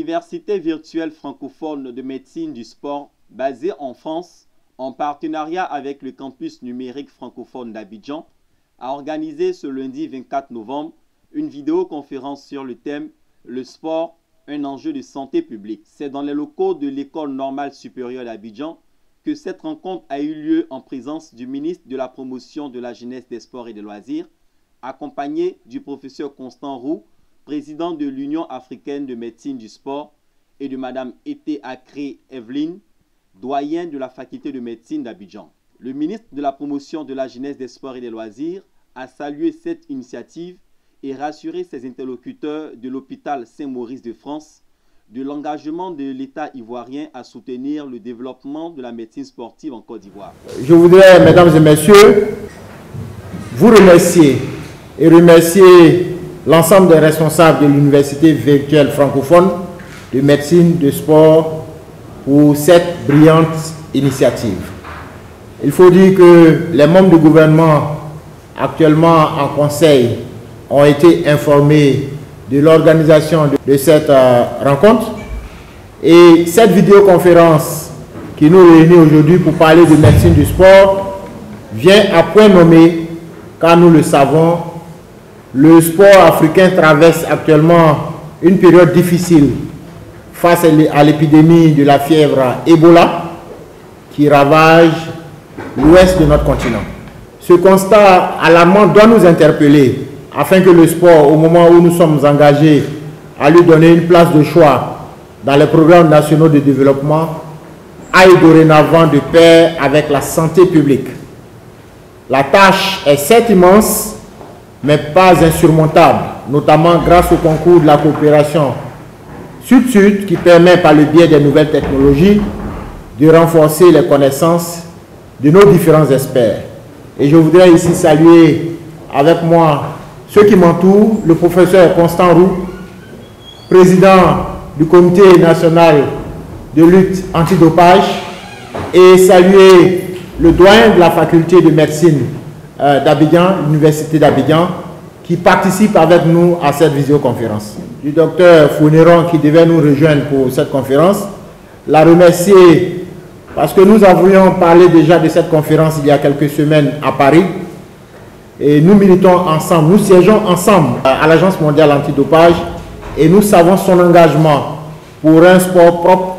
L'université virtuelle francophone de médecine du sport, basée en France, en partenariat avec le campus numérique francophone d'Abidjan, a organisé ce lundi 24 novembre une vidéoconférence sur le thème « Le sport, un enjeu de santé publique ». C'est dans les locaux de l'École normale supérieure d'Abidjan que cette rencontre a eu lieu en présence du ministre de la Promotion de la jeunesse, des sports et des loisirs, accompagné du professeur Constant Roux, président de l'Union africaine de médecine du sport, et de Mme Ete Akré Evelyne, doyen de la faculté de médecine d'Abidjan. Le ministre de la Promotion de la jeunesse, des sports et des loisirs a salué cette initiative et rassuré ses interlocuteurs de l'hôpital Saint-Maurice de France de l'engagement de l'État ivoirien à soutenir le développement de la médecine sportive en Côte d'Ivoire. Je voudrais, mesdames et messieurs, vous remercier et remercier l'ensemble des responsables de l'université virtuelle francophone de médecine de sport pour cette brillante initiative. Il faut dire que les membres du gouvernement actuellement en conseil ont été informés de l'organisation de cette rencontre, et cette vidéoconférence qui nous réunit aujourd'hui pour parler de médecine du sport vient à point nommé, car nous le savons, le sport africain traverse actuellement une période difficile face à l'épidémie de la fièvre Ebola qui ravage l'ouest de notre continent. Ce constat alarmant doit nous interpeller afin que le sport, au moment où nous sommes engagés à lui donner une place de choix dans les programmes nationaux de développement, aille dorénavant de pair avec la santé publique. La tâche est certes immense, mais pas insurmontable, notamment grâce au concours de la coopération Sud-Sud qui permet par le biais des nouvelles technologies de renforcer les connaissances de nos différents experts. Et je voudrais ici saluer avec moi ceux qui m'entourent, le professeur Constant Roux, président du comité national de lutte antidopage, et saluer le doyen de la faculté de médecine d'Abidjan, l'université d'Abidjan, qui participe avec nous à cette visioconférence. Du docteur Founeron qui devait nous rejoindre pour cette conférence, la remercier parce que nous avions parlé déjà de cette conférence il y a quelques semaines à Paris, et nous militons ensemble, nous siégeons ensemble à l'Agence mondiale antidopage, et nous savons son engagement pour un sport propre,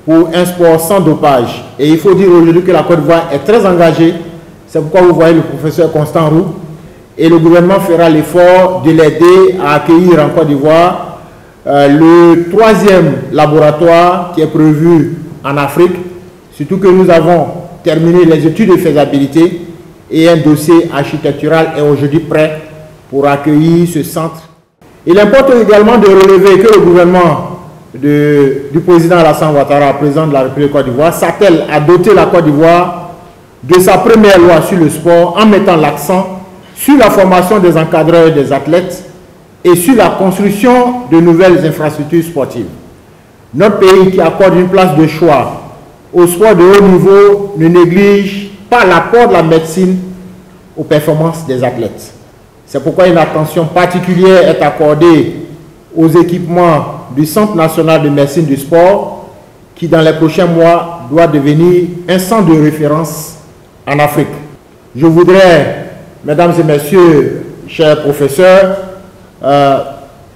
pour un sport sans dopage. Et il faut dire aujourd'hui que la Côte d'Ivoire est très engagée. C'est pourquoi vous voyez le professeur Constant Roux, et le gouvernement fera l'effort de l'aider à accueillir en Côte d'Ivoire le 3e laboratoire qui est prévu en Afrique, surtout que nous avons terminé les études de faisabilité et un dossier architectural est aujourd'hui prêt pour accueillir ce centre. Il importe également de relever que le gouvernement du président Alassane Ouattara, président de la République de Côte d'Ivoire, s'attelle à doter la Côte d'Ivoire de sa première loi sur le sport en mettant l'accent sur la formation des encadreurs et des athlètes et sur la construction de nouvelles infrastructures sportives. Notre pays, qui accorde une place de choix au sport de haut niveau, ne néglige pas l'apport de la médecine aux performances des athlètes. C'est pourquoi une attention particulière est accordée aux équipements du Centre national de médecine du sport qui, dans les prochains mois, doit devenir un centre de référence en Afrique. Je voudrais, mesdames et messieurs, chers professeurs,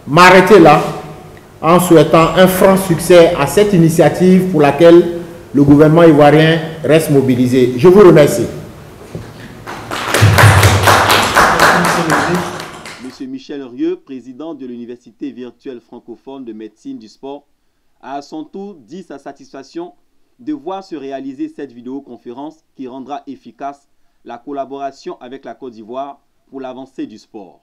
m'arrêter là en souhaitant un franc succès à cette initiative pour laquelle le gouvernement ivoirien reste mobilisé. Je vous remercie. Monsieur Michel Rieu, président de l'Université virtuelle francophone de médecine du sport, a à son tour dit sa satisfaction de voir se réaliser cette vidéoconférence qui rendra efficace la collaboration avec la Côte d'Ivoire pour l'avancée du sport.